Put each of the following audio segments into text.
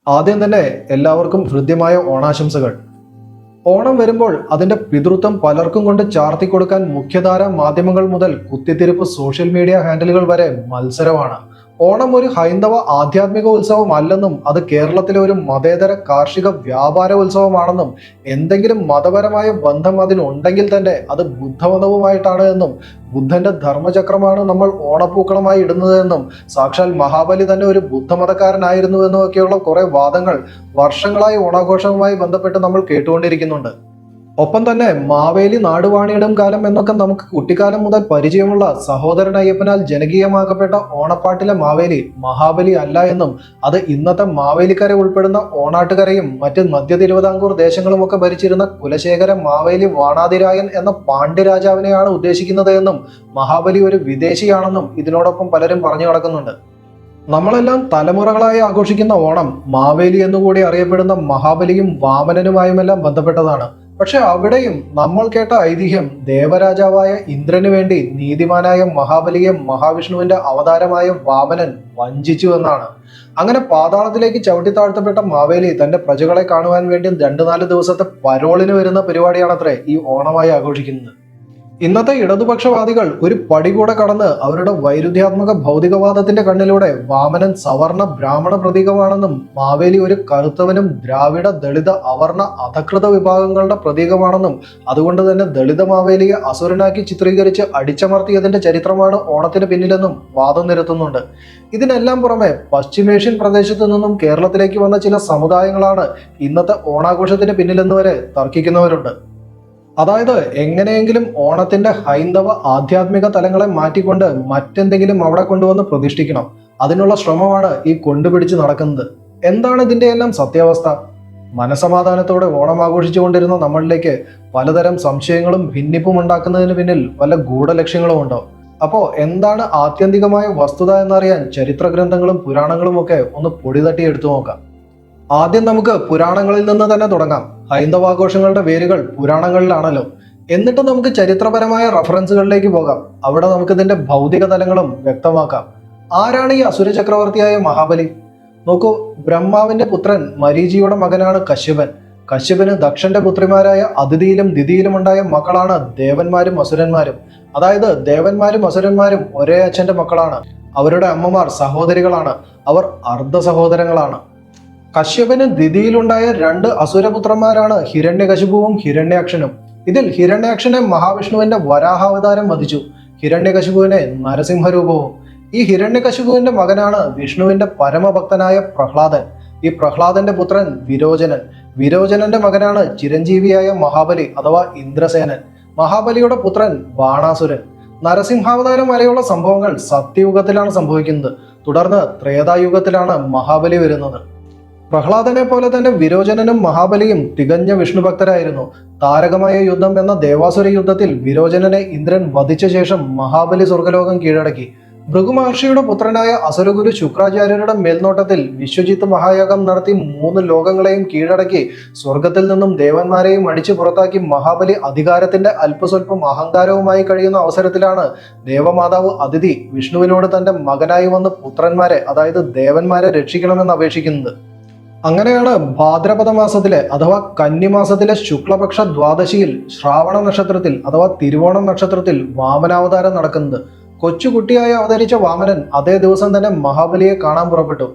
ആദ്യം തന്നെ എല്ലാവർക്കും ഹൃദ്യമായ ഓണാശംസകൾ. ഓണം വരുമ്പോൾ അതിന്റെ പിതൃത്വം പലർക്കും കൊണ്ട് ചാർത്തി കൊടുക്കാൻ മുഖ്യധാര മാധ്യമങ്ങൾ മുതൽ കുത്തിത്തിരിപ്പ് സോഷ്യൽ മീഡിയ ഹാൻഡിലുകൾ വരെ മത്സരമാണ്. ഓണം ഒരു ഹൈന്ദവ ആധ്യാത്മിക ഉത്സവം അല്ലെന്നും അത് കേരളത്തിലെ ഒരു മതേതര കാർഷിക വ്യാപാര ഉത്സവമാണെന്നും എന്തെങ്കിലും മതപരമായ ബന്ധം അതിനുണ്ടെങ്കിൽ തന്നെ അത് ബുദ്ധമതവുമായിട്ടാണ് എന്നും ബുദ്ധന്റെ ധർമ്മചക്രമാണ് നമ്മൾ ഓണപ്പൂക്കളമായി ഇടുന്നത് എന്നും സാക്ഷാൽ മഹാബലി തന്നെ ഒരു ബുദ്ധമതക്കാരനായിരുന്നു എന്നും ഒക്കെയുള്ള കുറെ വാദങ്ങൾ വർഷങ്ങളായി ഓണാഘോഷവുമായി ബന്ധപ്പെട്ട് നമ്മൾ കേട്ടുകൊണ്ടിരിക്കുന്നുണ്ട്. ഒപ്പം തന്നെ മാവേലി നാടുവാണിയിടും കാലം എന്നൊക്കെ നമുക്ക് കുട്ടിക്കാലം മുതൽ പരിചയമുള്ള സഹോദരൻ അയ്യപ്പനാൽ ജനകീയമാക്കപ്പെട്ട ഓണപ്പാട്ടിലെ മാവേലി മഹാബലി അല്ല എന്നും അത് ഇന്നത്തെ മാവേലിക്കര ഉൾപ്പെടുന്ന ഓണാട്ടുകരയും മറ്റ് മധ്യ തിരുവിതാംകൂർ ദേശങ്ങളുമൊക്കെ ഭരിച്ചിരുന്ന കുലശേഖര മാവേലി വാണാതിരായൻ എന്ന പാണ്ഡ്യരാജാവിനെയാണ് ഉദ്ദേശിക്കുന്നത് എന്നും മഹാബലി ഒരു വിദേശിയാണെന്നും ഇതിനോടൊപ്പം പലരും പറഞ്ഞു നടക്കുന്നുണ്ട്. നമ്മളെല്ലാം തലമുറകളായി ആഘോഷിക്കുന്ന ഓണം മാവേലി എന്നുകൂടി അറിയപ്പെടുന്ന മഹാബലിയും വാമനനുമായുമെല്ലാം ബന്ധപ്പെട്ടതാണ്. പക്ഷെ അവിടെയും നമ്മൾ കേട്ട ഐതിഹ്യം ദേവരാജാവായ ഇന്ദ്രന് വേണ്ടി നീതിമാനായ മഹാബലിയെ മഹാവിഷ്ണുവിന്റെ അവതാരമായ വാമനൻ വഞ്ചിച്ചു എന്നാണ്. അങ്ങനെ പാതാളത്തിലേക്ക് ചവിട്ടിത്താഴ്ത്തപ്പെട്ട മാവേലി തന്റെ പ്രജകളെ കാണുവാൻ വേണ്ടി 2-4 ദിവസത്തെ പരോളിന് വരുന്ന പരിപാടിയാണത്രേ ഈ ഓണമായി ആഘോഷിക്കുന്നത്. ഇന്നത്തെ ഇടതുപക്ഷവാദികൾ ഒരു പടി കൂടെ കടന്ന് അവരുടെ വൈരുദ്ധ്യാത്മക ഭൗതികവാദത്തിന്റെ കണ്ണിലൂടെ വാമനൻ സവർണ ബ്രാഹ്മണ പ്രതീകമാണെന്നും മാവേലി ഒരു കറുത്തവനും ദ്രാവിഡ ദളിത അവർണ അധകൃത വിഭാഗങ്ങളുടെ പ്രതീകമാണെന്നും അതുകൊണ്ട് തന്നെ ദളിത മാവേലിയെ അസുരനാക്കി ചിത്രീകരിച്ച് അടിച്ചമർത്തിയതിന്റെ ചരിത്രമാണ് ഓണത്തിന് പിന്നിലെന്നും വാദം നിരത്തുന്നുണ്ട്. ഇതിനെല്ലാം പുറമെ പശ്ചിമേഷ്യൻ പ്രദേശത്തു നിന്നും കേരളത്തിലേക്ക് വന്ന ചില സമുദായങ്ങളാണ് ഇന്നത്തെ ഓണാഘോഷത്തിന് പിന്നിലെന്ന് വരെ തർക്കിക്കുന്നവരുണ്ട്. അതായത് എങ്ങനെയെങ്കിലും ഓണത്തിന്റെ ഹൈന്ദവ ആധ്യാത്മിക തലങ്ങളെ മാറ്റിക്കൊണ്ട് മറ്റെന്തെങ്കിലും അവിടെ കൊണ്ടുവന്ന് പ്രതിഷ്ഠിക്കണം, അതിനുള്ള ശ്രമമാണ് ഈ കൊണ്ടുപിടിച്ച് നടക്കുന്നത്. എന്താണ് ഇതിന്റെ എല്ലാം സത്യാവസ്ഥ? മനസമാധാനത്തോടെ ഓണം ആഘോഷിച്ചുകൊണ്ടിരുന്ന നമ്മളിലേക്ക് പലതരം സംശയങ്ങളും ഭിന്നിപ്പും ഉണ്ടാക്കുന്നതിന് പിന്നിൽ വല്ല ഗൂഢലക്ഷ്യങ്ങളും ഉണ്ടോ? അപ്പോ എന്താണ് ആത്യന്തികമായ വസ്തുത എന്നറിയാൻ ചരിത്ര ഗ്രന്ഥങ്ങളും പുരാണങ്ങളും ഒക്കെ ഒന്ന് പൊടിതട്ടി എടുത്തു നോക്കാം. ആദ്യം നമുക്ക് പുരാണങ്ങളിൽ നിന്ന് തന്നെ തുടങ്ങാം. ഹൈന്ദവാഘോഷങ്ങളുടെ വേരുകൾ പുരാണങ്ങളിലാണല്ലോ. എന്നിട്ട് നമുക്ക് ചരിത്രപരമായ റഫറൻസുകളിലേക്ക് പോകാം. അവിടെ നമുക്ക് ഇതിന്റെ ഭൗതിക തലങ്ങളും വ്യക്തമാക്കാം. ആരാണ് ഈ അസുര ചക്രവർത്തിയായ മഹാബലി? നോക്കൂ, ബ്രഹ്മാവിന്റെ പുത്രൻ മരീചിയുടെ മകനാണ് കശ്യപൻ. കശ്യപന് ദക്ഷന്റെ പുത്രിമാരായ അദിതിയിലും ദിതിയിലും ഉണ്ടായ മക്കളാണ് ദേവന്മാരും അസുരന്മാരും. അതായത് ദേവന്മാരും അസുരന്മാരും ഒരേ അച്ഛന്റെ മക്കളാണ്. അവരുടെ അമ്മമാർ സഹോദരികളാണ്. അവർ അർദ്ധ സഹോദരങ്ങളാണ്. കശ്യപന് ദിതിയിലുണ്ടായ 2 അസുരപുത്രന്മാരാണ് ഹിരണ്യകശിപുവും ഹിരണ്യാക്ഷനും. ഇതിൽ ഹിരണ്യാക്ഷനെ മഹാവിഷ്ണുവിന്റെ വരാഹാവതാരം വധിച്ചു, ഹിരണ്യകശിപുവിനെ നരസിംഹരൂപവും. ഈ ഹിരണ്യകശിപുവിന്റെ മകനാണ് വിഷ്ണുവിന്റെ പരമഭക്തനായ പ്രഹ്ലാദൻ. ഈ പ്രഹ്ലാദന്റെ പുത്രൻ വിരോചനൻ. വിരോചനന്റെ മകനാണ് ചിരഞ്ജീവിയായ മഹാബലി അഥവാ ഇന്ദ്രസേനൻ. മഹാബലിയുടെ പുത്രൻ ബാണാസുരൻ. നരസിംഹാവതാരം വരെയുള്ള സംഭവങ്ങൾ സത്യയുഗത്തിലാണ് സംഭവിക്കുന്നത്. തുടർന്ന് ത്രേതായുഗത്തിലാണ് മഹാബലി വരുന്നത്. പ്രഹ്ലാദനെ പോലെ തന്നെ വിരോചനനും മഹാബലിയും തികഞ്ഞ വിഷ്ണുഭക്തരായിരുന്നു. താരകമായ യുദ്ധം എന്ന ദേവാസുര യുദ്ധത്തിൽ വിരോചനനെ ഇന്ദ്രൻ വധിച്ച ശേഷം മഹാബലി സ്വർഗലോകം കീഴടക്കി. ഭൃഗുമഹർഷിയുടെ പുത്രനായ അസുരഗുരു ശുക്രാചാര്യരുടെ മേൽനോട്ടത്തിൽ വിശ്വജിത്ത് മഹായാഗം നടത്തി 3 ലോകങ്ങളെയും കീഴടക്കി സ്വർഗത്തിൽ നിന്നും ദേവന്മാരെയും അടിച്ചു പുറത്താക്കി മഹാബലി അധികാരത്തിന്റെ അല്പസ്വല്പം അഹങ്കാരവുമായി കഴിയുന്ന അവസരത്തിലാണ് ദേവമാതാവ് അദിതി വിഷ്ണുവിനോട് തന്റെ മകനായി വന്ന് പുത്രന്മാരെ, അതായത് ദേവന്മാരെ രക്ഷിക്കണമെന്ന് അപേക്ഷിക്കുന്നത്. അങ്ങനെയാണ് ഭാദ്രപദ മാസത്തിലെ അഥവാ കന്നിമാസത്തിലെ ശുക്ലപക്ഷ ദ്വാദശിയിൽ ശ്രാവണ നക്ഷത്രത്തിൽ അഥവാ തിരുവോണം നക്ഷത്രത്തിൽ വാമനാവതാരം നടക്കുന്നത്. കൊച്ചുകുട്ടിയായി അവതരിച്ച വാമനൻ അതേ ദിവസം തന്നെ മഹാബലിയെ കാണാൻ പുറപ്പെട്ടു.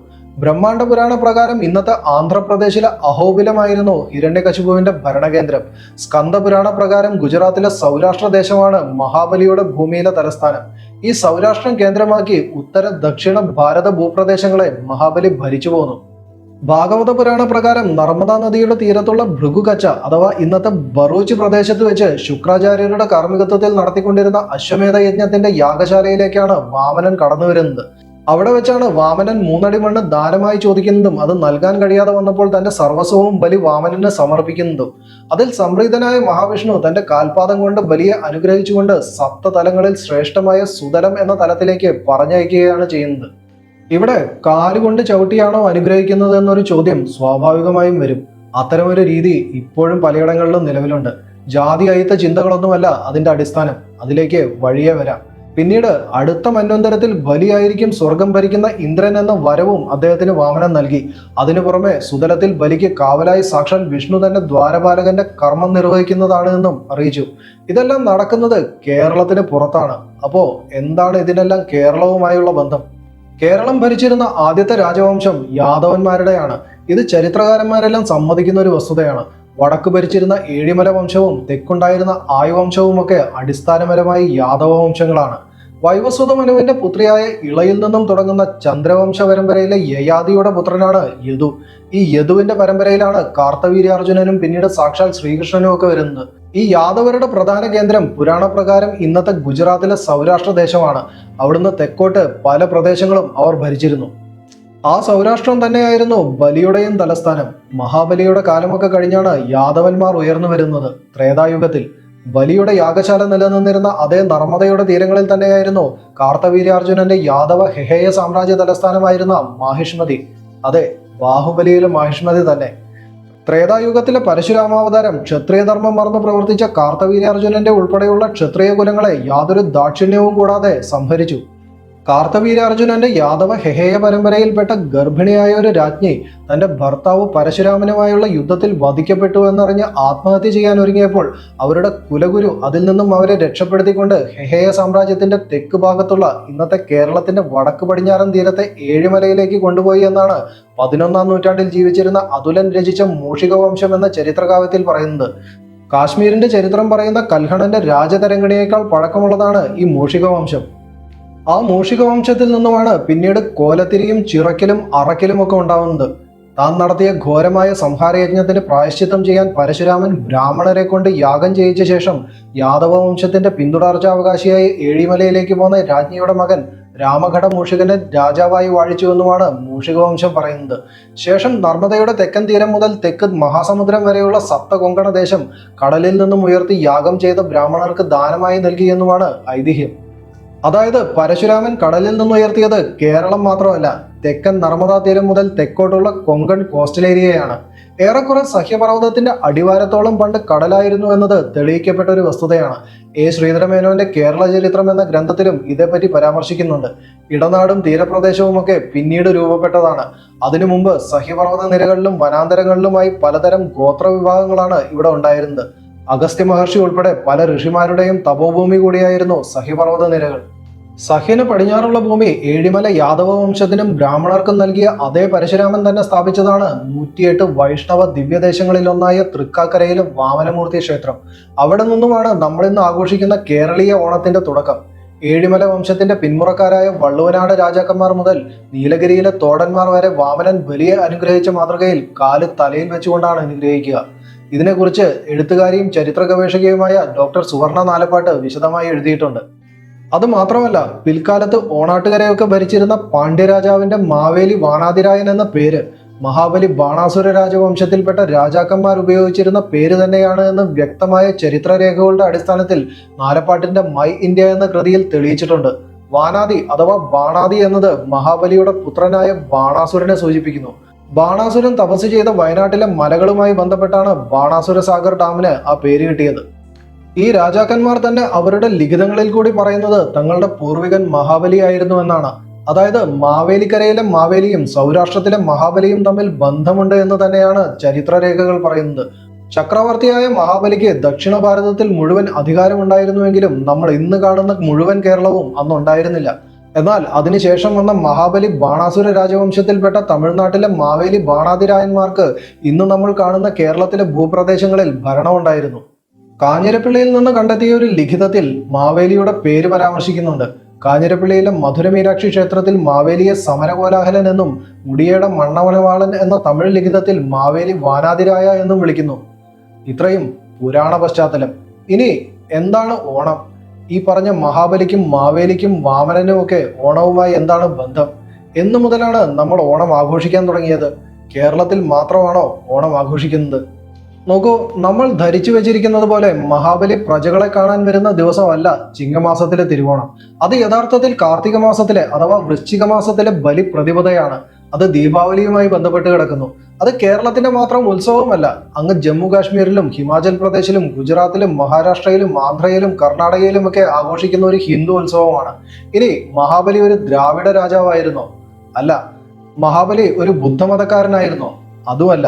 ബ്രഹ്മാണ്ഡ പുരാണ പ്രകാരം ഇന്നത്തെ ആന്ധ്രാപ്രദേശിലെ അഹോബിലമായിരുന്നു ഹിരണ്യകശിപുവിന്റെ ഭരണകേന്ദ്രം. സ്കന്ദ പുരാണ പ്രകാരം ഗുജറാത്തിലെ സൗരാഷ്ട്ര ദേശമാണ് മഹാബലിയുടെ ഭൂമിയിലെ തലസ്ഥാനം. ഈ സൗരാഷ്ട്രം കേന്ദ്രമാക്കി ഉത്തര ദക്ഷിണ ഭാരത ഭൂപ്രദേശങ്ങളെ മഹാബലി ഭരിച്ചു പോന്നു. ഭാഗവത പുരാണ പ്രകാരം നർമ്മദാ നദിയുടെ തീരത്തുള്ള ഭൃഗുകച്ച അഥവാ ഇന്നത്തെ ബറൂച്ച് പ്രദേശത്ത് വെച്ച് ശുക്രാചാര്യരുടെ കാർമ്മികത്വത്തിൽ നടത്തിക്കൊണ്ടിരുന്ന അശ്വമേധ യജ്ഞത്തിന്റെ യാഗശാലയിലേക്കാണ് വാമനൻ കടന്നു വരുന്നത്. അവിടെ വെച്ചാണ് വാമനൻ 3 അടി മണ്ണ് ദാനമായി ചോദിക്കുന്നതും അത് നൽകാൻ കഴിയാതെ വന്നപ്പോൾ തന്റെ സർവസ്വവും ബലി വാമനന് സമർപ്പിക്കുന്നതും. അതിൽ സംപ്രീതനായ മഹാവിഷ്ണു തന്റെ കാൽപാദം കൊണ്ട് ബലിയെ അനുഗ്രഹിച്ചുകൊണ്ട് 7 തലങ്ങളിൽ ശ്രേഷ്ഠമായ സുതലം എന്ന തലത്തിലേക്ക് പറഞ്ഞയക്കുകയാണ് ചെയ്യുന്നത്. ഇവിടെ കാലുകൊണ്ട് ചവിട്ടിയാണോ അനുഗ്രഹിക്കുന്നത് എന്നൊരു ചോദ്യം സ്വാഭാവികമായും വരും. അത്തരമൊരു രീതി ഇപ്പോഴും പലയിടങ്ങളിലും നിലവിലുണ്ട്. ജാതി അയിത്ത ചിന്തകളൊന്നുമല്ല അതിന്റെ അടിസ്ഥാനം. അതിലേക്ക് വഴിയേ വരാം. പിന്നീട് അടുത്ത മന്വന്തരത്തിൽ ബലിയായിരിക്കും സ്വർഗം ഭരിക്കുന്ന ഇന്ദ്രൻ എന്ന വരവും അദ്ദേഹത്തിന് വാമനൻ നൽകി. അതിനു പുറമെ സുതലത്തിൽ ബലിക്ക് കാവലായി സാക്ഷാൽ വിഷ്ണു തന്നെ ദ്വാരപാലകന്റെ കർമ്മം നിർവഹിക്കുന്നതാണ് എന്നും അറിയിച്ചു. ഇതെല്ലാം നടക്കുന്നത് കേരളത്തിന് പുറത്താണ്. അപ്പോ എന്താണ് ഇതിനെല്ലാം കേരളവുമായുള്ള ബന്ധം? കേരളം ഭരിച്ചിരുന്ന ആദ്യത്തെ രാജവംശം യാദവന്മാരുടെയാണ്. ഇത് ചരിത്രകാരന്മാരെല്ലാം സമ്മതിക്കുന്ന ഒരു വസ്തുതയാണ്. വടക്ക് ഭരിച്ചിരുന്ന ഏഴിമല വംശവും തെക്കുണ്ടായിരുന്ന ആയുവംശവും ഒക്കെ അടിസ്ഥാനപരമായി യാദവ വംശങ്ങളാണ്. വൈവസ്വത മനുവിന്റെ പുത്രിയായ ഇളയിൽ നിന്നും തുടങ്ങുന്ന ചന്ദ്രവംശ പരമ്പരയിലെ യയാതിയുടെ പുത്രനാണ് യദു. ഈ യദുവിന്റെ പരമ്പരയിലാണ് കാർത്തവീര്യാർജുനനും പിന്നീട് സാക്ഷാൽ ശ്രീകൃഷ്ണനും ഒക്കെ വരുന്നത്. ഈ യാദവരുടെ പ്രധാന കേന്ദ്രം പുരാണപ്രകാരം ഇന്നത്തെ ഗുജറാത്തിലെ സൗരാഷ്ട്ര ദേശമാണ്. അവിടുന്ന് തെക്കോട്ട് പല പ്രദേശങ്ങളും അവർ ഭരിച്ചിരുന്നു. ആ സൗരാഷ്ട്രം തന്നെയായിരുന്നു ബലിയുടെയും തലസ്ഥാനം. മഹാബലിയുടെ കാലമൊക്കെ കഴിഞ്ഞാണ് യാദവന്മാർ ഉയർന്നു വരുന്നത്. ത്രേതായുഗത്തിൽ ബലിയുടെ യാഗശാല നിലനിന്നിരുന്ന അതേ നർമ്മദയുടെ തീരങ്ങളിൽ തന്നെയായിരുന്നു കാർത്തവീര്യാർജുനന്റെ യാദവ ഹെഹേയ സാമ്രാജ്യ തലസ്ഥാനമായിരുന്ന മാഹിഷ്മതി. അതെ, ബാഹുബലിയിലെ മാഹിഷ്മതി തന്നെ. ത്രേതായുഗത്തിലെ പരശുരാമാവതാരം ക്ഷത്രിയധർമ്മം മറന്നു പ്രവർത്തിച്ച കാർത്തവീര്യാർജുനന്റെ ഉൾപ്പെടെയുള്ള ക്ഷത്രിയ കുലങ്ങളെ യാതൊരു ദാക്ഷിണ്യവും കൂടാതെ സംഹരിച്ചു. കാർത്തവീര്യാർജുനന്റെ യാദവ ഹെഹേയ പരമ്പരയിൽപ്പെട്ട ഗർഭിണിയായ ഒരു രാജ്ഞി തന്റെ ഭർത്താവ് പരശുരാമനുമായുള്ള യുദ്ധത്തിൽ വധിക്കപ്പെട്ടു എന്നറിഞ്ഞ് ആത്മഹത്യ ചെയ്യാൻ ഒരുങ്ങിയപ്പോൾ അവരുടെ കുലഗുരു അതിൽ നിന്നും അവരെ രക്ഷപ്പെടുത്തിക്കൊണ്ട് ഹെഹേയ സാമ്രാജ്യത്തിന്റെ തെക്ക് ഭാഗത്തുള്ള ഇന്നത്തെ കേരളത്തിന്റെ വടക്ക് പടിഞ്ഞാറൻ തീരത്തെ ഏഴിമലയിലേക്ക് കൊണ്ടുപോയി എന്നാണ് 11-ാം നൂറ്റാണ്ടിൽ ജീവിച്ചിരുന്ന അതുലൻ രചിച്ച മൂഷികവംശം എന്ന ചരിത്രകാവ്യത്തിൽ പറയുന്നത്. കാശ്മീരിന്റെ ചരിത്രം പറയുന്ന കൽഹണന്റെ രാജതരംഗിണിയേക്കാൾ പഴക്കമുള്ളതാണ് ഈ മൂഷികവംശം. ആ മൂഷികവംശത്തിൽ നിന്നുമാണ് പിന്നീട് കോലത്തിരിയും ചിറക്കലും അറക്കലും ഒക്കെ ഉണ്ടാവുന്നത്. താൻ നടത്തിയ ഘോരമായ സംഹാരയജ്ഞത്തിന് പ്രായശ്ചിത്തം ചെയ്യാൻ പരശുരാമൻ ബ്രാഹ്മണരെ കൊണ്ട് യാഗം ചെയ്യിച്ച ശേഷം യാദവ വംശത്തിന്റെ പിന്തുടർച്ചാവകാശിയായി ഏഴിമലയിലേക്ക് പോന്ന രാജ്ഞിയുടെ മകൻ രാമഘട മൂഷികനെ രാജാവായി വാഴിച്ചുവെന്നുമാണ് മൂഷികവംശം പറയുന്നത്. ശേഷം നർമ്മദയുടെ തെക്കൻ തീരം മുതൽ തെക്ക് മഹാസമുദ്രം വരെയുള്ള സപ്തകൊങ്കണ ദേശം കടലിൽ നിന്നും ഉയർത്തി യാഗം ചെയ്ത ബ്രാഹ്മണർക്ക് ദാനമായി നൽകിയെന്നുമാണ് ഐതിഹ്യം. അതായത് പരശുരാമൻ കടലിൽ നിന്ന് ഉയർത്തിയത് കേരളം മാത്രമല്ല, തെക്കൻ നർമ്മദാ തീരം മുതൽ തെക്കോട്ടുള്ള കൊങ്കൺ കോസ്റ്റൽ ഏരിയയാണ്. ഏറെക്കുറെ സഹ്യപർവ്വതത്തിന്റെ അടിവാരത്തോളം പണ്ട് കടലായിരുന്നു എന്നത് തെളിയിക്കപ്പെട്ട ഒരു വസ്തുതയാണ്. എ ശ്രീധരമേനോന്റെ കേരള ചരിത്രം എന്ന ഗ്രന്ഥത്തിലും ഇതേപ്പറ്റി പരാമർശിക്കുന്നുണ്ട്. ഇടനാടും തീരപ്രദേശവുമൊക്കെ പിന്നീട് രൂപപ്പെട്ടതാണ്. അതിനു മുമ്പ് സഹ്യപർവ്വത നിരകളിലും വനാന്തരങ്ങളിലുമായി പലതരം ഗോത്രവിഭാഗങ്ങളാണ് ഇവിടെ ഉണ്ടായിരുന്നത്. അഗസ്ത്യ മഹർഷി ഉൾപ്പെടെ പല ഋഷിമാരുടെയും തപോഭൂമി കൂടിയായിരുന്നു സഹ്യപർവ്വത നിരകൾ. സഹ്യന് പടിഞ്ഞാറുള്ള ഭൂമി ഏഴിമല യാദവ വംശത്തിനും ബ്രാഹ്മണർക്കും നൽകിയ അതേ പരശുരാമൻ തന്നെ സ്ഥാപിച്ചതാണ് 108 വൈഷ്ണവ ദിവ്യദേശങ്ങളിലൊന്നായ തൃക്കാക്കരയിലെ വാമനമൂർത്തി ക്ഷേത്രം. അവിടെ നിന്നുമാണ് നമ്മളിന്ന് ആഘോഷിക്കുന്ന കേരളീയ ഓണത്തിന്റെ തുടക്കം. ഏഴിമല വംശത്തിന്റെ പിന്മുറക്കാരായ വള്ളുവനാട് രാജാക്കന്മാർ മുതൽ നീലഗിരിയിലെ തോടന്മാർ വരെ വാമനൻ ബലിയെ അനുഗ്രഹിച്ച മാതൃകയിൽ കാല് തലയിൽ വെച്ചുകൊണ്ടാണ് അനുഗ്രഹിക്കുക. ഇതിനെക്കുറിച്ച് എഴുത്തുകാരിയും ചരിത്ര ഗവേഷകയുമായ ഡോക്ടർ സുവർണ നാലപ്പാട്ട് വിശദമായി എഴുതിയിട്ടുണ്ട്. അത് മാത്രമല്ല, പിൽക്കാലത്ത് ഓണാട്ടുകരയൊക്കെ ഭരിച്ചിരുന്ന പാണ്ഡ്യരാജാവിന്റെ മാവേലി വാണാതിരായൻ എന്ന പേര് മഹാബലി ബാണാസുര രാജവംശത്തിൽപ്പെട്ട രാജാക്കന്മാർ ഉപയോഗിച്ചിരുന്ന പേര് തന്നെയാണ് എന്ന് വ്യക്തമായ ചരിത്രരേഖകളുടെ അടിസ്ഥാനത്തിൽ നാലപ്പാട്ടിന്റെ മൈ ഇന്ത്യ എന്ന കൃതിയിൽ തെളിയിച്ചിട്ടുണ്ട്. വാനാദി അഥവാ ബാണാദി എന്നത് മഹാബലിയുടെ പുത്രനായ ബാണാസുരനെ സൂചിപ്പിക്കുന്നു. ബാണാസുരൻ തപസ് ചെയ്ത വയനാട്ടിലെ മലകളുമായി ബന്ധപ്പെട്ടാണ് ബാണാസുര സാഗർ ഡാമിന് ആ പേര് കിട്ടിയത്. ഈ രാജാക്കന്മാർ തന്നെ അവരുടെ ലിഖിതങ്ങളിൽ കൂടി പറയുന്നത് തങ്ങളുടെ പൂർവികൻ മഹാബലിയായിരുന്നു എന്നാണ്. അതായത് മാവേലിക്കരയിലെ മാവേലിയും സൗരാഷ്ട്രത്തിലെ മഹാബലിയും തമ്മിൽ ബന്ധമുണ്ട് എന്ന് തന്നെയാണ് ചരിത്രരേഖകൾ പറയുന്നത്. ചക്രവർത്തിയായ മഹാബലിക്ക് ദക്ഷിണ ഭാരതത്തിൽ മുഴുവൻ അധികാരമുണ്ടായിരുന്നുവെങ്കിലും നമ്മൾ ഇന്ന് കാണുന്ന മുഴുവൻ കേരളവും അന്നുണ്ടായിരുന്നില്ല. എന്നാൽ അതിനുശേഷം വന്ന മഹാബലി ബാണാസുര രാജവംശത്തിൽപ്പെട്ട തമിഴ്നാട്ടിലെ മാവേലി ബാണാതിരായന്മാർക്ക് ഇന്ന് നമ്മൾ കാണുന്ന കേരളത്തിലെ ഭൂപ്രദേശങ്ങളിൽ ഭരണമുണ്ടായിരുന്നു. കാഞ്ഞിരപ്പള്ളിയിൽ നിന്ന് കണ്ടെത്തിയ ഒരു ലിഖിതത്തിൽ മാവേലിയുടെ പേര് പരാമർശിക്കുന്നുണ്ട്. കാഞ്ഞിരപ്പള്ളിയിലെ മധുര മീനാക്ഷി ക്ഷേത്രത്തിൽ മാവേലിയെ സമരകോലാഹലൻ എന്നും മുടിയേട മണ്ണവനവാളൻ എന്ന തമിഴ് ലിഖിതത്തിൽ മാവേലി വാനാതിരായ എന്നും വിളിക്കുന്നു. ഇത്രയും പുരാണ പശ്ചാത്തലം. ഇനി എന്താണ് ഓണം? ഈ പറഞ്ഞ മഹാബലിക്കും മാവേലിക്കും വാമനനും ഒക്കെ ഓണവുമായി എന്താണ് ബന്ധം? എന്നു മുതലാണ് നമ്മൾ ഓണം ആഘോഷിക്കാൻ തുടങ്ങിയത്? കേരളത്തിൽ മാത്രമാണോ ഓണം ആഘോഷിക്കുന്നത്? നോക്കൂ, നമ്മൾ ധരിച്ചു വെച്ചിരിക്കുന്നത് പോലെ മഹാബലി പ്രജകളെ കാണാൻ വരുന്ന ദിവസമല്ല ചിങ്ങമാസത്തിലെ തിരുവോണം. അത് യഥാർത്ഥത്തിൽ കാർത്തിക മാസത്തിലെ അഥവാ വൃശ്ചിക മാസത്തിലെ ബലി പ്രതിപദയാണ്. അത് ദീപാവലിയുമായി ബന്ധപ്പെട്ട് കിടക്കുന്നു. അത് കേരളത്തിന്റെ മാത്രം ഉത്സവമല്ല. അങ്ങ് ജമ്മു കാശ്മീരിലും ഹിമാചൽ പ്രദേശിലും ഗുജറാത്തിലും മഹാരാഷ്ട്രയിലും ആന്ധ്രയിലും കർണാടകയിലും ഒക്കെ ആഘോഷിക്കുന്ന ഒരു ഹിന്ദു ഉത്സവമാണ്. ഇനി മഹാബലി ഒരു ദ്രാവിഡ രാജാവായിരുന്നോ? അല്ല. മഹാബലി ഒരു ബുദ്ധമതക്കാരനായിരുന്നോ? അതുമല്ല.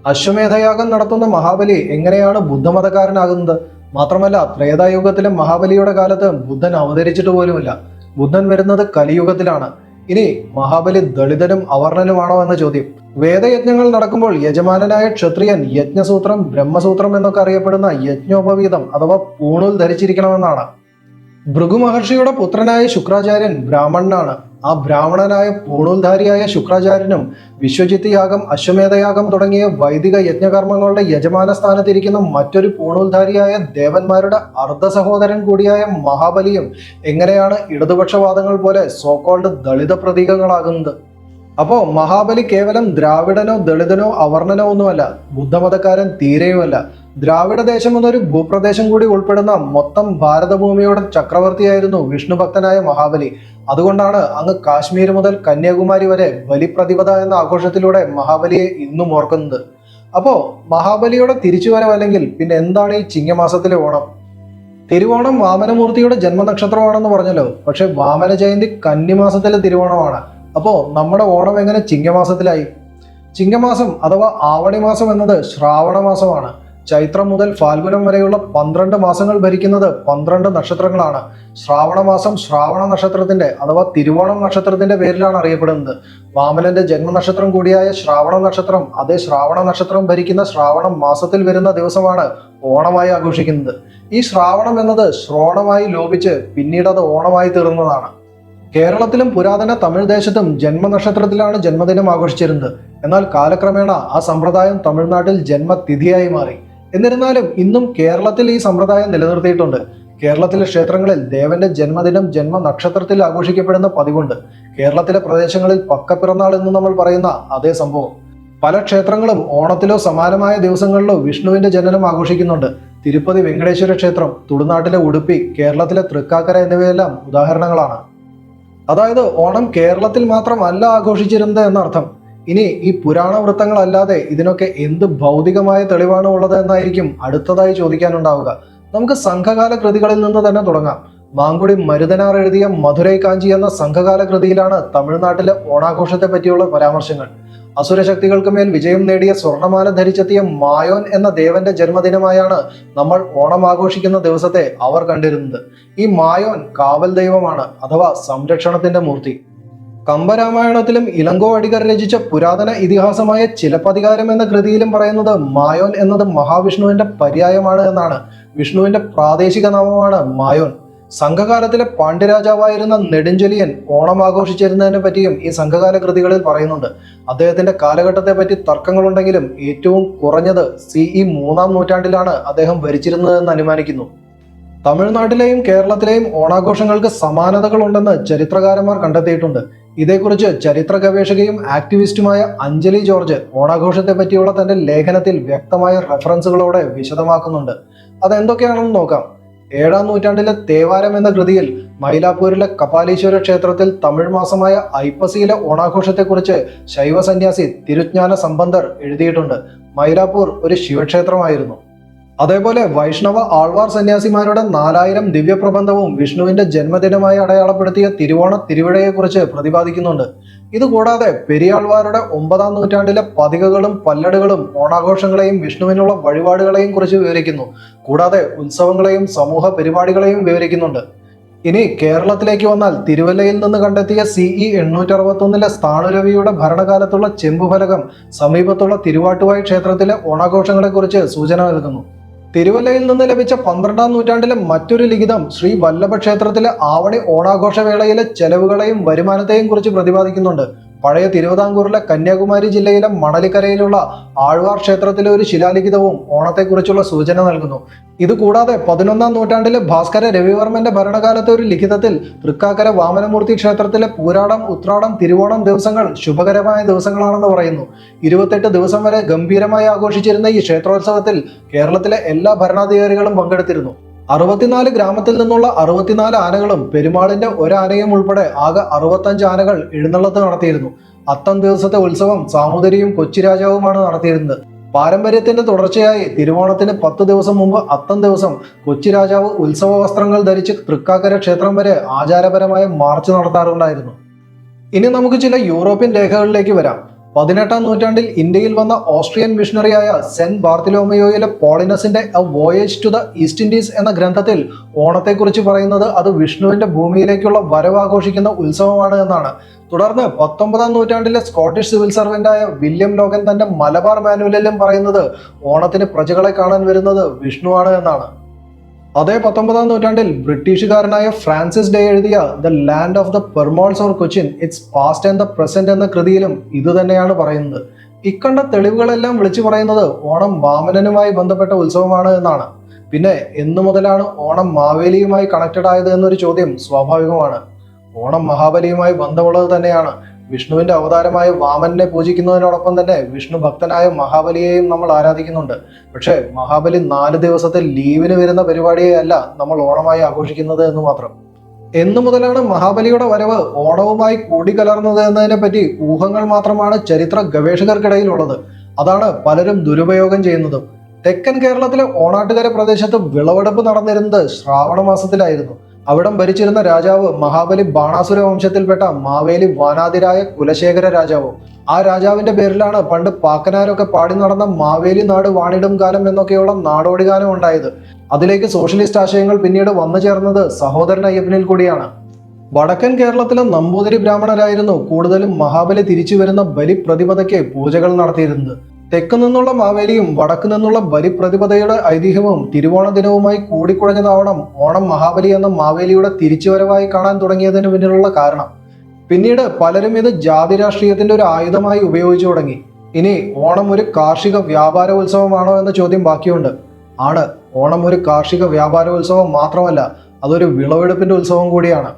അശ്വമേധയാഗം നടത്തുന്ന മഹാബലി എങ്ങനെയാണ് ബുദ്ധമതക്കാരനാകുന്നത്? മാത്രമല്ല, ത്രേതായുഗത്തിലെ മഹാബലിയുടെ കാലത്ത് ബുദ്ധൻ അവതരിച്ചിട്ട് പോലുമില്ല. ബുദ്ധൻ വരുന്നത് കലിയുഗത്തിലാണ്. ഇനി മഹാബലി ദളിതനും അവർണനുമാണോ എന്ന ചോദ്യം. വേദയജ്ഞങ്ങൾ നടക്കുമ്പോൾ യജമാനനായ ക്ഷത്രിയൻ യജ്ഞസൂത്രം, ബ്രഹ്മസൂത്രം എന്നൊക്കെ അറിയപ്പെടുന്ന യജ്ഞോപവീതം അഥവാ പൂണൂൽ ധരിച്ചിരിക്കണമെന്നാണ്. ഭൃഗു മഹർഷിയുടെ പുത്രനായ ശുക്രാചാര്യൻ ബ്രാഹ്മണനാണ്. ആ ബ്രാഹ്മണനായ പൂണൂൽധാരിയായ ശുക്രാചാര്യനും വിശ്വജിത്ത് യാഗം, അശ്വമേധയാഗം തുടങ്ങിയ വൈദിക യജ്ഞകർമ്മങ്ങളുടെ യജമാന സ്ഥാനത്തിരിക്കുന്ന മറ്റൊരു പൂണൂൽധാരിയായ ദേവന്മാരുടെ അർദ്ധ സഹോദരൻ കൂടിയായ മഹാബലിയും എങ്ങനെയാണ് ഇടതുപക്ഷവാദങ്ങൾ പോലെ സോക്കോൾഡ് ദളിത പ്രതീകങ്ങളാകുന്നത്? അപ്പോ മഹാബലി കേവലം ദ്രാവിഡനോ ദളിതനോ അവർണനോ ഒന്നുമല്ല, ബുദ്ധമതക്കാരൻ തീരെയുമല്ല. ദ്രാവിഡ ദേശം എന്നൊരു ഭൂപ്രദേശം കൂടി ഉൾപ്പെടുന്ന മൊത്തം ഭാരതഭൂമിയുടെ ചക്രവർത്തിയായിരുന്നു വിഷ്ണുഭക്തനായ മഹാബലി. അതുകൊണ്ടാണ് അങ്ങ് കാശ്മീർ മുതൽ കന്യാകുമാരി വരെ ബലിപ്രതിപദ എന്ന ആഘോഷത്തിലൂടെ മഹാബലിയെ ഇന്നും ഓർക്കുന്നത്. അപ്പോ മഹാബലിയുടെ തിരിച്ചുവരവ് അല്ലെങ്കിൽ പിന്നെ എന്താണ് ഈ ചിങ്ങമാസത്തിലെ ഓണം? തിരുവോണം വാമനമൂർത്തിയുടെ ജന്മനക്ഷത്രമാണെന്ന് പറഞ്ഞല്ലോ. പക്ഷെ വാമന ജയന്തി കന്നിമാസത്തിലെ തിരുവോണമാണ്. അപ്പോ നമ്മുടെ ഓണം എങ്ങനെ ചിങ്ങമാസത്തിലായി? ചിങ്ങമാസം അഥവാ ആവണി മാസം എന്നത് ശ്രാവണ മാസമാണ്. ചൈത്രം മുതൽ ഫാൽഗുനം വരെയുള്ള 12 മാസങ്ങൾ ഭരിക്കുന്നത് 12 നക്ഷത്രങ്ങളാണ്. ശ്രാവണ മാസം ശ്രാവണ നക്ഷത്രത്തിന്റെ അഥവാ തിരുവോണം നക്ഷത്രത്തിന്റെ പേരിലാണ് അറിയപ്പെടുന്നത്. വാമനന്റെ ജന്മനക്ഷത്രം കൂടിയായ ശ്രാവണ നക്ഷത്രം, അതേ ശ്രാവണ നക്ഷത്രം ഭരിക്കുന്ന ശ്രാവണം മാസത്തിൽ വരുന്ന ദിവസമാണ് ഓണമായി ആഘോഷിക്കുന്നത്. ഈ ശ്രാവണം എന്നത് ശ്രോണമായി ലോപിച്ച് പിന്നീട് അത് ഓണമായി തീർന്നതാണ്. കേരളത്തിലും പുരാതന തമിഴ് ദേശത്തും ജന്മനക്ഷത്രത്തിലാണ് ജന്മദിനം ആഘോഷിച്ചിരുന്നത്. എന്നാൽ കാലക്രമേണ ആ സമ്പ്രദായം തമിഴ്നാട്ടിൽ ജന്മതിഥിയായി മാറി. എന്നിരുന്നാലും ഇന്നും കേരളത്തിൽ ഈ സമ്പ്രദായം നിലനിർത്തിയിട്ടുണ്ട്. കേരളത്തിലെ ക്ഷേത്രങ്ങളിൽ ദേവന്റെ ജന്മദിനം ജന്മനക്ഷത്രത്തിൽ ആഘോഷിക്കപ്പെടുന്ന പതിവുണ്ട്. കേരളത്തിലെ പ്രദേശങ്ങളിൽ പക്കപ്പിറന്നാൾ എന്ന് നമ്മൾ പറയുന്ന അതേ സംഭവം. പല ക്ഷേത്രങ്ങളും ഓണത്തിലോ സമാനമായ ദിവസങ്ങളിലോ വിഷ്ണുവിന്റെ ജനനം ആഘോഷിക്കുന്നുണ്ട്. തിരുപ്പതി വെങ്കടേശ്വര ക്ഷേത്രം, തുളുനാട്ടിലെ ഉടുപ്പി, കേരളത്തിലെ തൃക്കാക്കര എന്നിവയെല്ലാം ഉദാഹരണങ്ങളാണ്. അതായത് ഓണം കേരളത്തിൽ മാത്രമല്ല ആഘോഷിച്ചിരുന്നത് എന്നർത്ഥം. ഇനി ഈ പുരാണ വൃത്തങ്ങളല്ലാതെ ഇതിനൊക്കെ എന്ത് ഭൗതികമായ തെളിവാണ് ഉള്ളത് എന്നായിരിക്കും അടുത്തതായി ചോദിക്കാനുണ്ടാവുക. നമുക്ക് സംഘകാല കൃതികളിൽ നിന്ന് തന്നെ തുടങ്ങാം. മാങ്കുടി മരുതനാർ എഴുതിയ മധുരൈ കാഞ്ചി എന്ന സംഘകാല കൃതിയിലാണ് തമിഴ്നാട്ടിലെ ഓണാഘോഷത്തെ പറ്റിയുള്ള പരാമർശങ്ങൾ. അസുരശക്തികൾക്ക് മേൽ വിജയം നേടിയ സ്വർണമാല ധരിച്ചെത്തിയ മായോൻ എന്ന ദേവന്റെ ജന്മദിനമായാണ് നമ്മൾ ഓണം ആഘോഷിക്കുന്ന ദിവസത്തെ അവർ കണ്ടിരുന്നത്. ഈ മായോൻ കാവൽ ദൈവമാണ്, അഥവാ സംരക്ഷണത്തിന്റെ മൂർത്തി. കമ്പരാമായണത്തിലും ഇളങ്കോ അടികർ രചിച്ച പുരാതന ഇതിഹാസമായ ചിലപ്പതികാരം എന്ന കൃതിയിലും പറയുന്നത് മായോൻ എന്നത് മഹാവിഷ്ണുവിന്റെ പര്യായമാണ് എന്നാണ്. വിഷ്ണുവിന്റെ പ്രാദേശിക നാമമാണ് മായോൻ. സംഘകാലത്തിലെ പാണ്ഡ്യരാജാവായിരുന്ന നെടുഞ്ചൊലിയൻ ഓണം ആഘോഷിച്ചിരുന്നതിനെ പറ്റിയും ഈ സംഘകാല കൃതികളിൽ പറയുന്നുണ്ട്. അദ്ദേഹത്തിന്റെ കാലഘട്ടത്തെ പറ്റി തർക്കങ്ങളുണ്ടെങ്കിലും ഏറ്റവും കുറഞ്ഞത് CE 3-ാം നൂറ്റാണ്ടിലാണ് അദ്ദേഹം ഭരിച്ചിരുന്നതെന്ന് അനുമാനിക്കുന്നു. തമിഴ്നാട്ടിലെയും കേരളത്തിലെയും ഓണാഘോഷങ്ങൾക്ക് സമാനതകൾ ഉണ്ടെന്ന് ചരിത്രകാരന്മാർ കണ്ടെത്തിയിട്ടുണ്ട്. ഇതേക്കുറിച്ച് ചരിത്ര ഗവേഷകയും ആക്ടിവിസ്റ്റുമായ അഞ്ജലി ജോർജ് ഓണാഘോഷത്തെ പറ്റിയുള്ള തന്റെ ലേഖനത്തിൽ വ്യക്തമായ റെഫറൻസുകളോടെ വിശദമാക്കുന്നുണ്ട്. അതെന്തൊക്കെയാണെന്ന് നോക്കാം. 7-ാം നൂറ്റാണ്ടിലെ തേവാരം എന്ന കൃതിയിൽ മൈലാപ്പൂരിലെ കപാലീശ്വര ക്ഷേത്രത്തിൽ തമിഴ് മാസമായ ഐപ്പസിയിലെ ഓണാഘോഷത്തെക്കുറിച്ച് ശൈവ സന്യാസി തിരുജ്ഞാന സംബന്ധർ എഴുതിയിട്ടുണ്ട്. മൈലാപ്പൂർ ഒരു ശിവക്ഷേത്രമായിരുന്നു. അതേപോലെ വൈഷ്ണവ ആൾവാർ സന്യാസിമാരുടെ 4000 ദിവ്യപ്രബന്ധവും വിഷ്ണുവിന്റെ ജന്മദിനമായി അടയാളപ്പെടുത്തിയ തിരുവോണ തിരുവിഴയെക്കുറിച്ച് പ്രതിപാദിക്കുന്നുണ്ട്. ഇതുകൂടാതെ പെരിയാൾവാരുടെ 9-ാം നൂറ്റാണ്ടിലെ പതികകളും പല്ലടുകളും ഓണാഘോഷങ്ങളെയും വിഷ്ണുവിനുള്ള വഴിപാടുകളെയും കുറിച്ച് വിവരിക്കുന്നു. കൂടാതെ ഉത്സവങ്ങളെയും സമൂഹ പരിപാടികളെയും വിവരിക്കുന്നുണ്ട്. ഇനി കേരളത്തിലേക്ക് വന്നാൽ തിരുവല്ലയിൽ നിന്ന് കണ്ടെത്തിയ CE 861 സ്ഥാണുരവിയുടെ ഭരണകാലത്തുള്ള ചെമ്പുഫലകം സമീപത്തുള്ള തിരുവാട്ടുവായി ക്ഷേത്രത്തിലെ ഓണാഘോഷങ്ങളെക്കുറിച്ച് സൂചന നൽകുന്നു. തിരുവല്ലയിൽ നിന്ന് ലഭിച്ച 12-ാം നൂറ്റാണ്ടിലെ മറ്റൊരു ലിഖിതം ശ്രീ വല്ലഭ ക്ഷേത്രത്തിലെ ആവണി ഓണാഘോഷവേളയിലെ ചെലവുകളെയും വരുമാനത്തെയും കുറിച്ച് പ്രതിപാദിക്കുന്നുണ്ട്. പഴയ തിരുവിതാംകൂറിലെ കന്യാകുമാരി ജില്ലയിലെ മണലിക്കരയിലുള്ള ആഴ്വാർ ക്ഷേത്രത്തിലെ ഒരു ശിലാലിഖിതവും ഓണത്തെക്കുറിച്ചുള്ള സൂചന നൽകുന്നു. ഇതുകൂടാതെ 11-ാം നൂറ്റാണ്ടിലെ ഭാസ്കര രവിവർമ്മന്റെ ഭരണകാലത്തെ ഒരു ലിഖിതത്തിൽ തൃക്കാക്കര വാമനമൂർത്തി ക്ഷേത്രത്തിലെ പൂരാടം, ഉത്രാടം, തിരുവോണം ദിവസങ്ങൾ ശുഭകരമായ ദിവസങ്ങളാണെന്ന് പറയുന്നു. 28 ദിവസം വരെ ഗംഭീരമായി ആഘോഷിച്ചിരുന്ന ഈ ക്ഷേത്രോത്സവത്തിൽ കേരളത്തിലെ എല്ലാ ഭരണാധികാരികളും പങ്കെടുത്തിരുന്നു. 64 ഗ്രാമത്തിൽ നിന്നുള്ള 64 ആനകളും പെരുമാളിന്റെ ഒരാനയും ഉൾപ്പെടെ ആകെ 65 ആനകൾ എഴുന്നള്ളത്ത് നടത്തിയിരുന്നു. അത്തം ദിവസത്തെ ഉത്സവം സാമൂതിരിയും കൊച്ചിരാജാവുമാണ് നടത്തിയിരുന്നത്. പാരമ്പര്യത്തിന്റെ തുടർച്ചയായി തിരുവോണത്തിന് 10 ദിവസം മുമ്പ് അത്തം ദിവസം കൊച്ചിരാജാവ് ഉത്സവ വസ്ത്രങ്ങൾ ധരിച്ച് തൃക്കാക്കര ക്ഷേത്രം വരെ ആചാരപരമായ മാർച്ച് നടത്താറുണ്ടായിരുന്നു. ഇനി നമുക്ക് ചില യൂറോപ്യൻ രേഖകളിലേക്ക് വരാം. 18-ാം നൂറ്റാണ്ടിൽ ഇന്ത്യയിൽ വന്ന ഓസ്ട്രിയൻ മിഷണറിയായ സെന്റ് ബാർത്തിലോമയോയിലെ പോളിനസിന്റെ a voyage to the East Indies എന്ന ഗ്രന്ഥത്തിൽ ഓണത്തെക്കുറിച്ച് പറയുന്നത് അത് വിഷ്ണുവിന്റെ ഭൂമിയിലേക്കുള്ള വരവ് ആഘോഷിക്കുന്ന ഉത്സവമാണ് എന്നാണ്. തുടർന്ന് 19-ാം നൂറ്റാണ്ടിലെ സ്കോട്ടിഷ് സിവിൽ സർവന്റായ വില്യം ലോഗൻ തന്റെ മലബാർ മാനുവലിലും പറയുന്നത് ഓണത്തിന് പ്രജകളെ കാണാൻ വരുന്നത് വിഷ്ണുവാണ് എന്നാണ്. അതേ 19-ാം നൂറ്റാണ്ടിൽ ബ്രിട്ടീഷുകാരനായ ഫ്രാൻസിസ് ഡേ എഴുതിയ the land of the Permauls or Cochin its past and the present എന്ന കൃതിയിലും ഇതുതന്നെയാണ് പറയുന്നത്. ഇക്കണ്ട തെളിവുകളെല്ലാം വിളിച്ചു പറയുന്നത് ഓണം വാമനനുമായി ബന്ധപ്പെട്ട ഉത്സവമാണ് എന്നാണ്. പിന്നെ എന്നു മുതലാണ് ഓണം മാവേലിയുമായി കണക്റ്റഡ് ആയത് എന്നൊരു ചോദ്യം സ്വാഭാവികമാണ്. ഓണം മഹാബലിയുമായി ബന്ധമുള്ളത് തന്നെയാണ്. വിഷ്ണുവിന്റെ അവതാരമായ വാമനെ പൂജിക്കുന്നതിനോടൊപ്പം തന്നെ വിഷ്ണു ഭക്തനായ മഹാബലിയെയും നമ്മൾ ആരാധിക്കുന്നുണ്ട്. പക്ഷേ മഹാബലി 4 ദിവസത്തെ ലീവിന് വരുന്ന പരിപാടിയെയല്ല നമ്മൾ ഓണമായി ആഘോഷിക്കുന്നത് എന്ന് മാത്രം. എന്നു മുതലാണ് മഹാബലിയുടെ വരവ് ഓണവുമായി കൂടിക്കലർന്നത് എന്നതിനെ പറ്റി ഊഹങ്ങൾ മാത്രമാണ് ചരിത്ര ഗവേഷകർക്കിടയിലുള്ളത്. അതാണ് പലരും ദുരുപയോഗം ചെയ്യുന്നതും. തെക്കൻ കേരളത്തിലെ ഓണാട്ടുകര പ്രദേശത്ത് വിളവെടുപ്പ് നടന്നിരുന്നത് ശ്രാവണ മാസത്തിലായിരുന്നു. അവിടം ഭരിച്ചിരുന്ന രാജാവ് മഹാബലി ബാണാസുര വംശത്തിൽപ്പെട്ട മാവേലി വാനാതിരായ കുലശേഖര രാജാവ്. ആ രാജാവിന്റെ പേരിലാണ് പണ്ട് പാക്കനാരൊക്കെ പാടി നടന്ന മാവേലി നാട് വാണിടും കാലം എന്നൊക്കെയുള്ള നാടോടി ഗാനം ഉണ്ടായത്. അതിലേക്ക് സോഷ്യലിസ്റ്റ് ആശയങ്ങൾ പിന്നീട് വന്നു ചേർന്നത് സഹോദരൻ അയ്യപ്പനിൽ കൂടിയാണ്. വടക്കൻ കേരളത്തിലെ നമ്പൂതിരി ബ്രാഹ്മണരായിരുന്നു കൂടുതലും മഹാബലി തിരിച്ചു വരുന്ന ബലിപ്രതിപദയ്ക്ക് പൂജകൾ നടത്തിയിരുന്നത്. തെക്ക് നിന്നുള്ള മാവേലിയും വടക്ക് നിന്നുള്ള ബലിപ്രതിപദയുടെ ഐതിഹ്യവും തിരുവോണ ദിനവുമായി കൂടിക്കുഴഞ്ഞതാവണം ഓണം മഹാബലി എന്ന മാവേലിയുടെ തിരിച്ചുവരവായി കാണാൻ തുടങ്ങിയതിന് പിന്നിലുള്ള കാരണം. പിന്നീട് പലരും ഇത് ജാതി രാഷ്ട്രീയത്തിന്റെ ഒരു ആയുധമായി ഉപയോഗിച്ചു തുടങ്ങി. ഇനി ഓണം ഒരു കാർഷിക വ്യാപാര ഉത്സവമാണോ എന്ന ചോദ്യം ബാക്കിയുണ്ട്. ആണ്. ഓണം ഒരു കാർഷിക വ്യാപാര ഉത്സവം മാത്രമല്ല, അതൊരു വിളവെടുപ്പിന്റെ ഉത്സവം കൂടിയാണ്.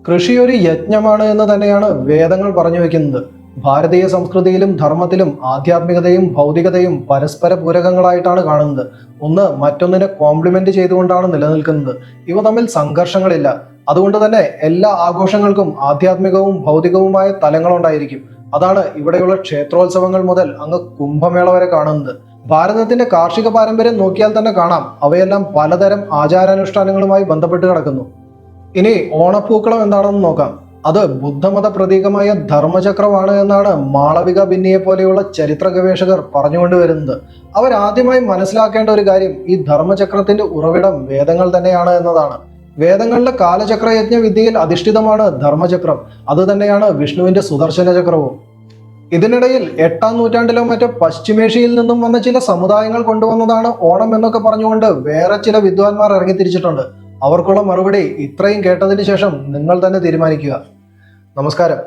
കൃഷി ഒരു യജ്ഞമാണ് എന്ന് തന്നെയാണ് വേദങ്ങൾ പറഞ്ഞു വെക്കുന്നത്. ഭാരതീയ സംസ്കൃതിയിലും ധർമ്മത്തിലും ആധ്യാത്മികതയും ഭൗതികതയും പരസ്പര പൂരകങ്ങളായിട്ടാണ് കാണുന്നത്. ഒന്ന് മറ്റൊന്നിനെ കോംപ്ലിമെന്റ് ചെയ്തുകൊണ്ടാണ് നിലനിൽക്കുന്നത്. ഇവ തമ്മിൽ സംഘർഷങ്ങളില്ല. അതുകൊണ്ട് തന്നെ എല്ലാ ആഘോഷങ്ങൾക്കും ആധ്യാത്മികവും ഭൗതികവുമായ തലങ്ങളുണ്ടായിരിക്കും. അതാണ് ഇവിടെയുള്ള ക്ഷേത്രോത്സവങ്ങൾ മുതൽ അങ്ങ് കുംഭമേള വരെ കാണുന്നത്. ഭാരതത്തിന്റെ കാർഷിക പാരമ്പര്യം നോക്കിയാൽ തന്നെ കാണാം, അവയെല്ലാം പലതരം ആചാരാനുഷ്ഠാനങ്ങളുമായി ബന്ധപ്പെട്ട് കിടക്കുന്നു. ഇനി ഓണപ്പൂക്കളം എന്താണെന്ന് നോക്കാം. അത് ബുദ്ധമത പ്രതീകമായ ധർമ്മചക്രമാണ് എന്നാണ് മാളവിക ഭിന്നിയെ പോലെയുള്ള ചരിത്ര ഗവേഷകർ പറഞ്ഞുകൊണ്ടുവരുന്നത്. അവരാദ്യമായി മനസ്സിലാക്കേണ്ട ഒരു കാര്യം ഈ ധർമ്മചക്രത്തിന്റെ ഉറവിടം വേദങ്ങൾ തന്നെയാണ് എന്നതാണ്. വേദങ്ങളിലെ കാലചക്രയജ്ഞ വിദ്യയിൽ അധിഷ്ഠിതമാണ് ധർമ്മചക്രം. അത് തന്നെയാണ് വിഷ്ണുവിന്റെ സുദർശന ചക്രവും. ഇതിനിടയിൽ 8-ാം നൂറ്റാണ്ടിലോ മറ്റോ പശ്ചിമേഷ്യയിൽ നിന്നും വന്ന ചില സമുദായങ്ങൾ കൊണ്ടുവന്നതാണ് ഓണം എന്നൊക്കെ പറഞ്ഞുകൊണ്ട് വേറെ ചില വിദ്വാൻമാർ ഇറങ്ങിത്തിരിച്ചിട്ടുണ്ട്. അവർക്കുള്ള മറുപടി ഇത്രയും കേട്ടതിന് ശേഷം നിങ്ങൾ തന്നെ തീരുമാനിക്കുക. നമസ്കാരം.